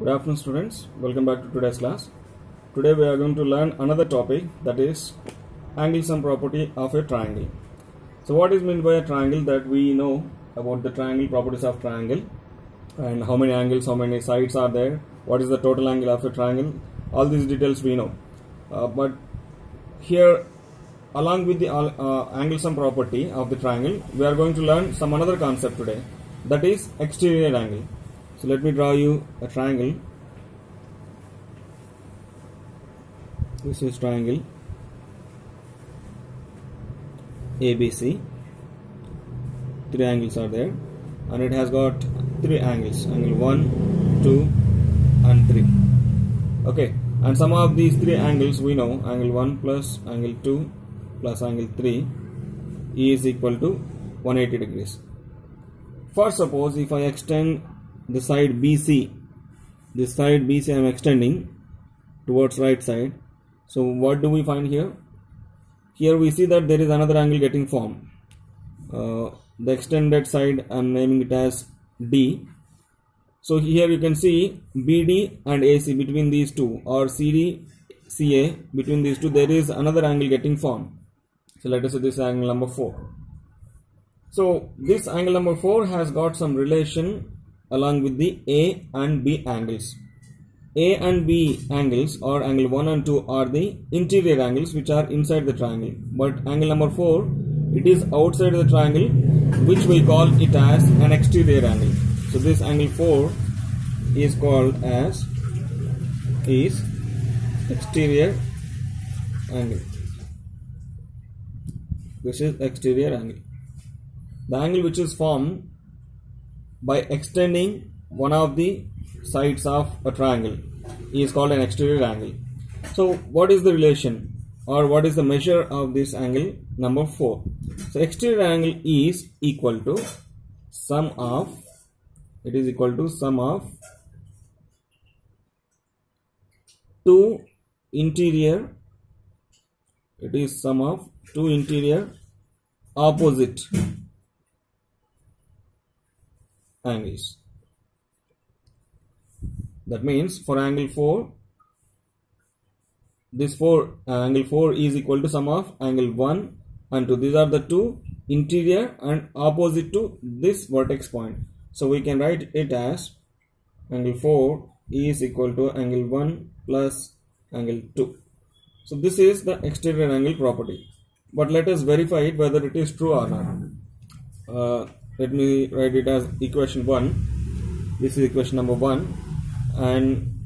Good afternoon students, welcome back to today's class. Today we are going to learn another topic, that is angle sum property of a triangle. So what is meant by a triangle? That we know about the triangle, properties of triangle, and how many angles, how many sides are there, what is the total angle of a triangle, all these details we know. But here, along with the angle sum property of the triangle, we are going to learn some another concept today, that is exterior angle. So let me draw you a triangle. This is triangle ABC. Three angles are there, and it has got three angles: angle 1, 2, and 3. Okay, and some of these three angles we know: angle 1 plus angle 2 plus angle 3 is equal to 180 degrees. For suppose if I extend the side BC, this side BC I am extending towards right side. So what do we find here? Here we see that there is another angle getting formed. The extended side I am naming it as D. So here you can see BD and AC, between these two, or CD CA, between these two there is another angle getting formed. So let us say this angle number 4. So this angle number 4 has got some relation along with the A and B angles. A and B angles, or angle 1 and 2, are the interior angles which are inside the triangle. But angle number 4, it is outside the triangle, which we call it as an exterior angle. So this angle 4 is called as exterior angle. This is exterior angle. The angle which is formed by extending one of the sides of a triangle is called an exterior angle. So what is the relation, or what is the measure of this angle number 4? So exterior angle is equal to sum of, it is equal to sum of two interior, it is sum of two interior opposite angles. That means for angle 4, this angle 4 is equal to sum of angle 1 and 2. These are the two interior and opposite to this vertex point. So we can write it as angle 4 is equal to angle 1 plus angle 2. So this is the exterior angle property. But let us verify it whether it is true or not. Let me write it as equation 1. This is equation number 1, and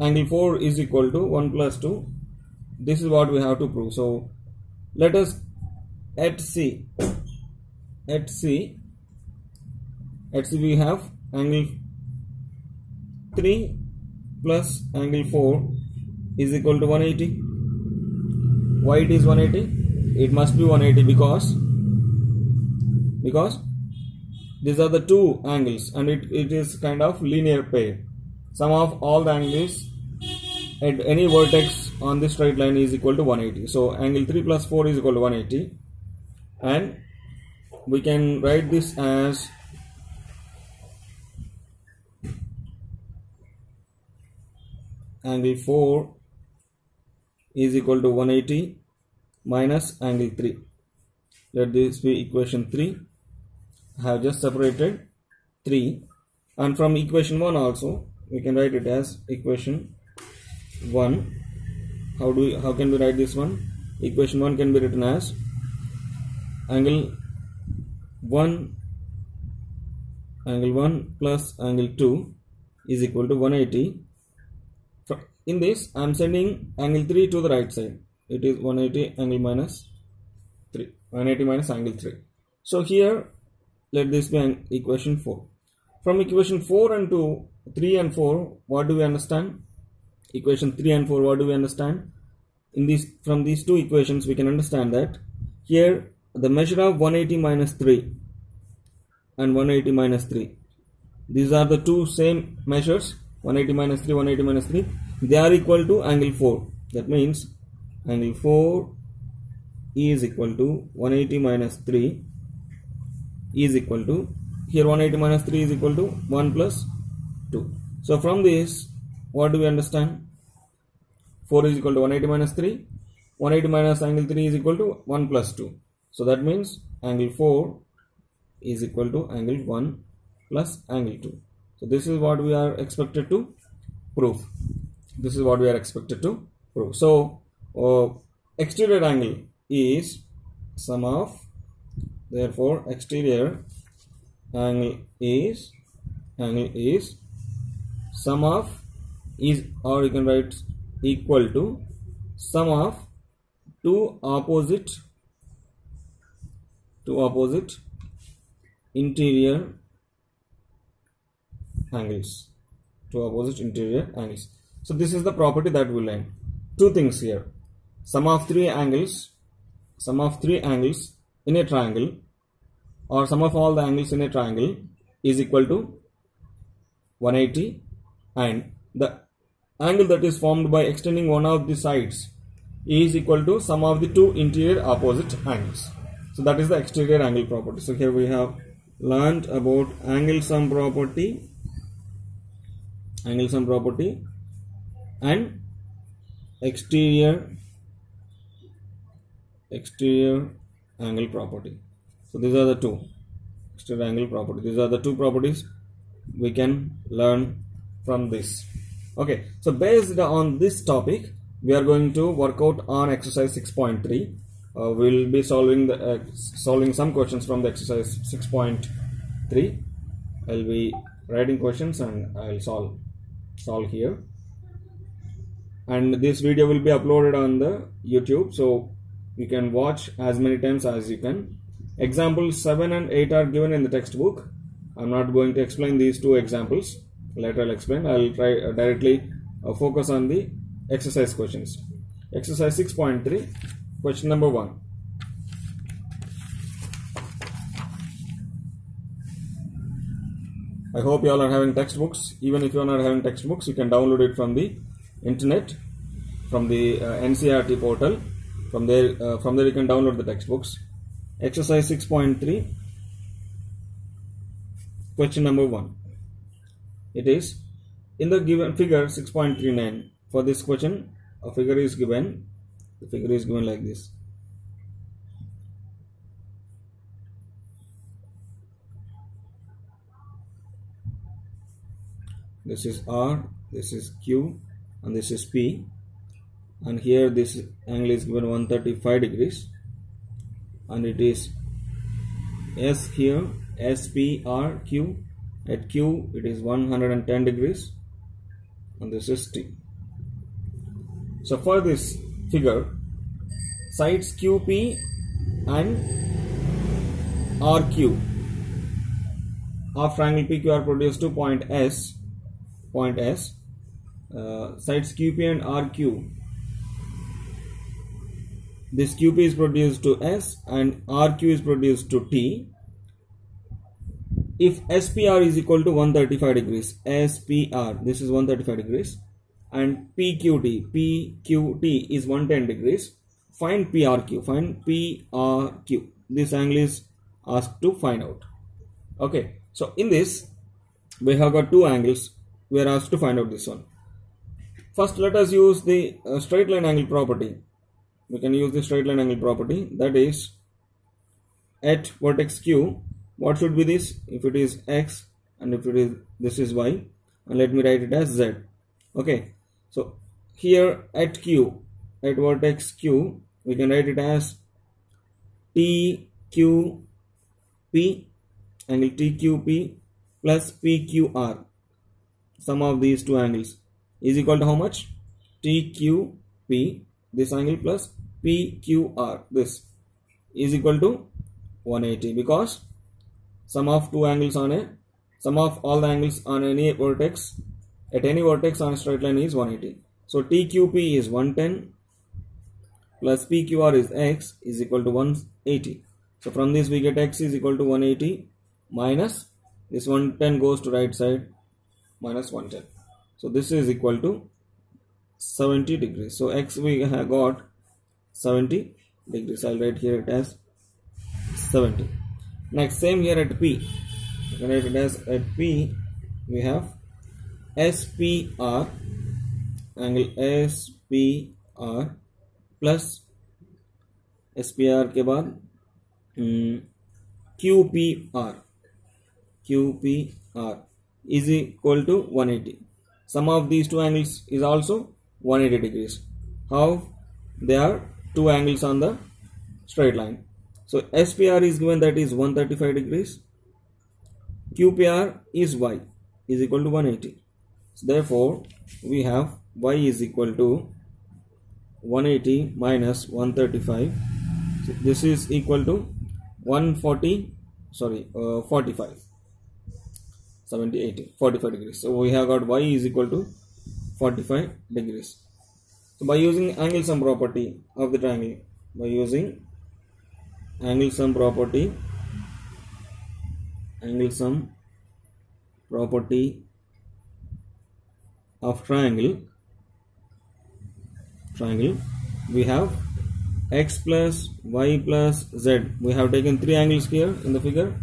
angle 4 is equal to 1 plus 2. This is what we have to prove. So let us at C we have angle 3 plus angle 4 is equal to 180. Why it is 180? It must be 180 because these are the two angles, and it is kind of linear pair. Sum of all the angles at any vertex on this straight line is equal to 180. So angle 3 plus 4 is equal to 180, and we can write this as angle 4 is equal to 180 minus angle 3. Let this be equation 3. I have just separated 3, and from equation 1 also we can write it as equation 1. How can we write this one? Equation 1 can be written as angle 1 plus angle 2 is equal to 180. In this I am sending angle 3 to the right side. It is 180 angle minus 3, 180 minus angle 3. So here let this be an equation 4. From equation 4 and 2, 3 and 4, what do we understand? Equation 3 and 4, what do we understand? From these two equations we can understand that here the measure of 180 minus 3 and 180 minus 3, these are the two same measures, 180 minus 3, 180 minus 3, they are equal to angle 4. That means angle 4 is equal to 180 minus 3 is equal to, here 180 minus 3 is equal to 1 plus 2. So from this, what do we understand? 4 is equal to 180 minus 3. 180 minus angle 3 is equal to 1 plus 2. So that means angle 4 is equal to angle 1 plus angle 2. So this is what we are expected to prove. This is what we are expected to prove. So exterior angle is sum of, therefore exterior angle is sum of is, or you can write equal to sum of two opposite interior angles. So this is the property that we learn. Two things here: sum of three angles in a triangle, or sum of all the angles in a triangle, is equal to 180, and the angle that is formed by extending one of the sides is equal to sum of the two interior opposite angles. So that is the exterior angle property. So here we have learned about angle sum property and exterior angle property. So these are the two exterior angle property. These are the two properties we can learn from this. Okay, so based on this topic, we are going to work out on exercise 6.3. We'll be solving some questions from the exercise 6.3. I'll be writing questions and I'll solve here. And this video will be uploaded on the YouTube, so you can watch as many times as you can. Examples 7 and 8 are given in the textbook. I'm not going to explain these two examples. Later I'll explain. I'll try directly focus on the exercise questions. Exercise 6.3, question number 1. I hope you all are having textbooks. Even if you are not having textbooks, you can download it from the internet, from the NCERT portal. From there you can download the textbooks. Exercise 6.3, question number 1. It is in the given figure 6.39. For this question, a figure is given. The figure is given like this. This is R, this is Q, and this is P. And here this angle is given 135 degrees. And it is S here, S, P, R, Q. At Q, it is 110 degrees. And this is T. So for this figure, sides QP and RQ of triangle PQR produced to point S. Sides QP and RQ. This QP is produced to S and RQ is produced to T. If SPR is equal to 135 degrees, SPR, this is 135 degrees, and PQT is 110 degrees, find PRQ, This angle is asked to find out. Okay, so in this, we have got two angles. We are asked to find out this one. First, let us use the straight line angle property. We can use the straight line angle property, that is, at vertex Q, what should be this? If it is X and if it is, this is Y, and let me write it as Z. Okay, so here at Q, at vertex Q, we can write it as TQP, angle TQP plus PQR. Sum of these two angles is equal to how much? TQP, this angle, plus PQR, this, is equal to 180, because sum of all the angles on any vertex, at any vertex on a straight line is 180. So TQP is 110 plus PQR is X is equal to 180. So from this we get X is equal to 180 minus this 110 goes to right side, minus 110. So this is equal to 70 degrees. So X we have got 70 degrees. I'll write here it as 70. Next, same here at P. You can write it as at P we have SPR, angle SPR plus SPR के बाद QPR is equal to 180. Sum of these two angles is also 180 degrees. How? They are two angles on the straight line. So SPR is given, that is 135 degrees. QPR is Y is equal to 180. So therefore we have Y is equal to 180 minus 135. So this is equal to 45, 70, 80, 45 degrees. So we have got Y is equal to 45 degrees. So by using angle sum property of the triangle, angle sum property of triangle, we have x plus y plus z. We have taken three angles here in the figure,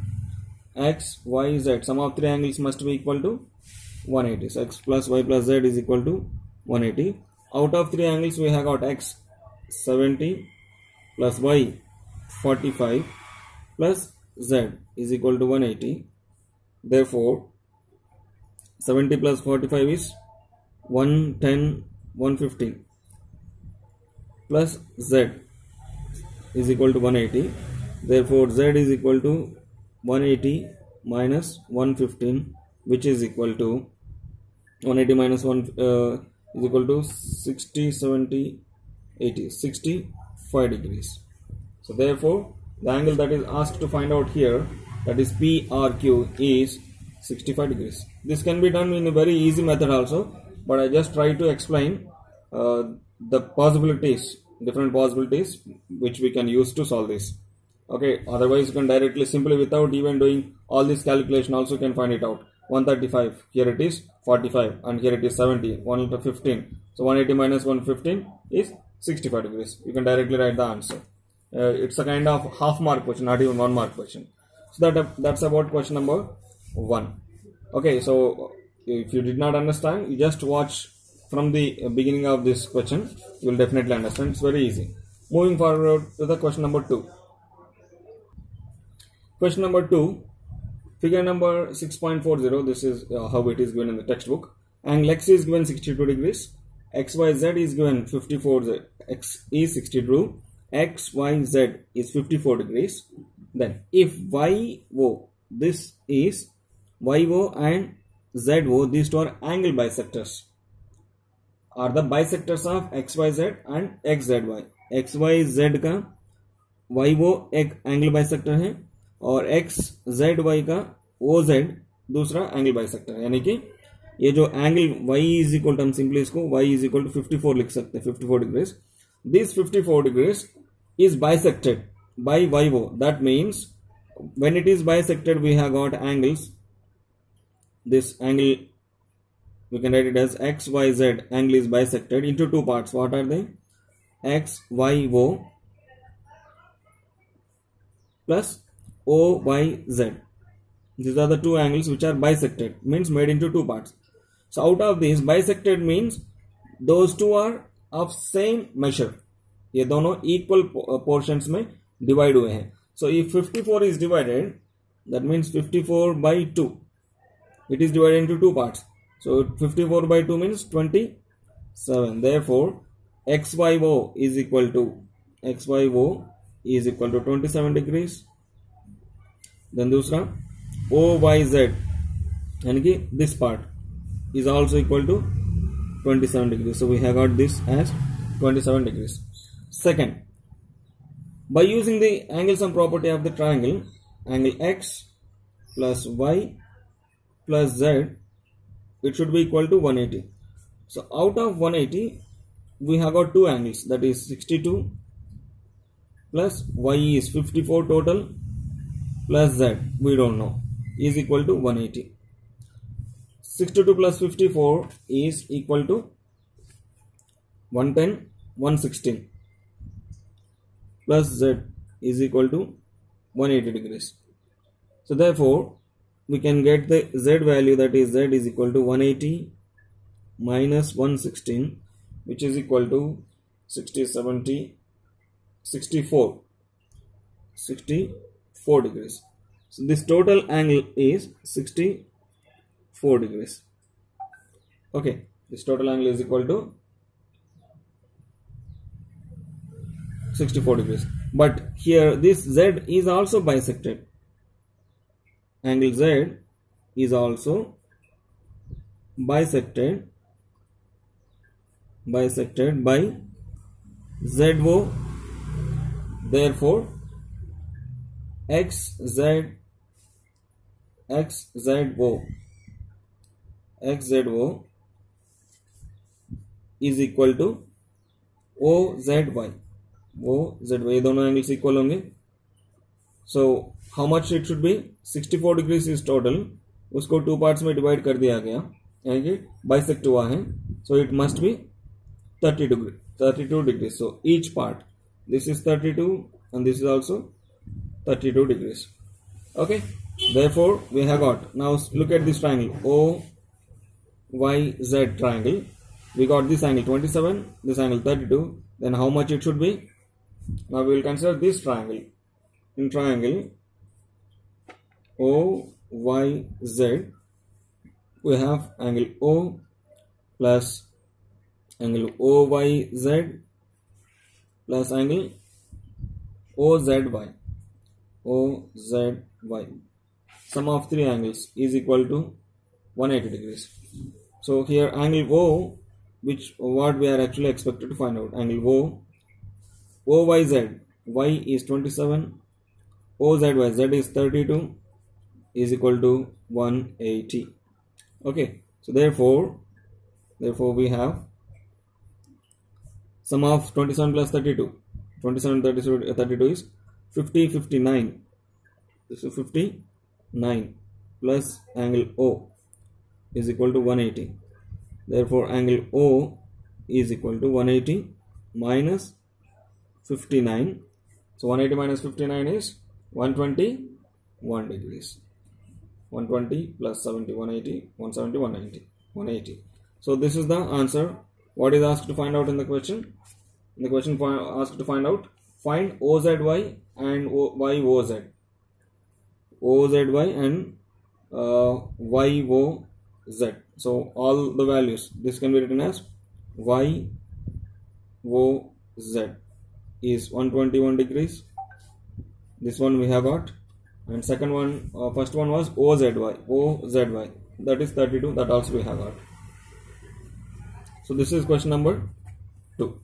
x, y, z. Sum of three angles must be equal to 180. So x plus y plus z is equal to 180. Out of three angles we have got x 70 plus y 45 plus z is equal to 180. Therefore 70 plus 45 is 110, 115 plus z is equal to 180. Therefore z is equal to 180 minus 115, which is equal to 180 minus 1 is equal to 60, 70, 80, 65 degrees. So therefore the angle that is asked to find out here, that is PRQ, is 65 degrees. This can be done in a very easy method also, but I just try to explain the possibilities, different possibilities which we can use to solve this. Okay, otherwise you can directly, simply without even doing all this calculation also you can find it out. 135, here it is 45, and here it is 70, 115. So 180 minus 115 is 65 degrees. You can directly write the answer. It's a kind of half mark question, not even 1 mark question. So that's about question number 1. Okay, so if you did not understand, you just watch from the beginning of this question, you will definitely understand. It's very easy. Moving forward to the question number 2. Question number 2, figure number 6.40. This is how it is given in the textbook. Angle x is given 62 degrees. XYZ is given 54. X is 62. XYZ is 54 degrees. Then if YO, this is YO and ZO, these two are angle bisectors, are the bisectors of XYZ and XZY. XYZ का YO एक angle bisector है और XZY का OZ दूसरा angle bisector है. यानी कि ये जो angle Y is equal to, हम simply इसको Y is equal to 54 लिख सकते हैं, 54 degrees. This 54 degrees is bisected by YO. That means when it is bisected, we have got angles. This angle, we can write it as XYZ angle is bisected into two parts. What are they? XYO plus OYZ. These are the two angles which are bisected, means made into two parts. So out of these, bisected means those two are of same measure. ये दोनों equal portions में divide हुए हैं. So if 54 is divided, that means 54 by 2. It is divided into two parts. So 54 by 2 means 27. Therefore XYO is equal to 27 degrees. Then दूसरा OYZ, यानी कि this part is also equal to 27 degrees. So we have got this as 27 degrees. Second, by using the angle sum property of the triangle, angle X plus Y plus Z, it should be equal to 180. So out of 180, we have got two angles, that is 62 plus Y is 54 total plus Z, we don't know, is equal to 180. 62 plus 54 is equal to 110, 116 plus Z is equal to 180 degrees. So therefore we can get the Z value, that is Z is equal to 180 minus 116, which is equal to 60, 70, 64 degrees. So this total angle is 64 degrees. Okay, this total angle is equal to 64 degrees. But here this Z is also bisected. Angle Z is also bisected by ZO. Therefore XZO is equal to OZY. ये दोनों angles equal होंगे. So how much it should be? 64 degrees is total. उसको 2 parts में divide कर दिया गया, यानी bisect हुआ है. So it must be 32 degrees. So each part, this is 32 and this is also 32 degrees. Okay, therefore we have got, now look at this triangle OYZ triangle. We got this angle 27, this angle 32. Then how much it should be? Now we will consider this triangle. In triangle OYZ, we have angle O plus angle OYZ plus angle OZY. Sum of three angles is equal to 180 degrees. So here angle O, what we are actually expected to find out, angle OYZ, Y is 27, OZY, Z is 32, is equal to 180. Okay, so therefore we have sum of 27 plus 32. 27 32 is 50, 59. This is 59 plus angle O is equal to 180. Therefore angle O is equal to 180 minus 59. So 180 minus 59 is 121 degrees. 120 plus 70, 180, 170, 190, 180. So this is the answer. What is asked to find out in the question? In the question asked to find out, find OZY and YOZ. OZY and YOZ. So all the values, this can be written as YOZ is 121 degrees. This one we have got. And second one, first one was OZY, that is 32, that also we have got. So this is question number 2.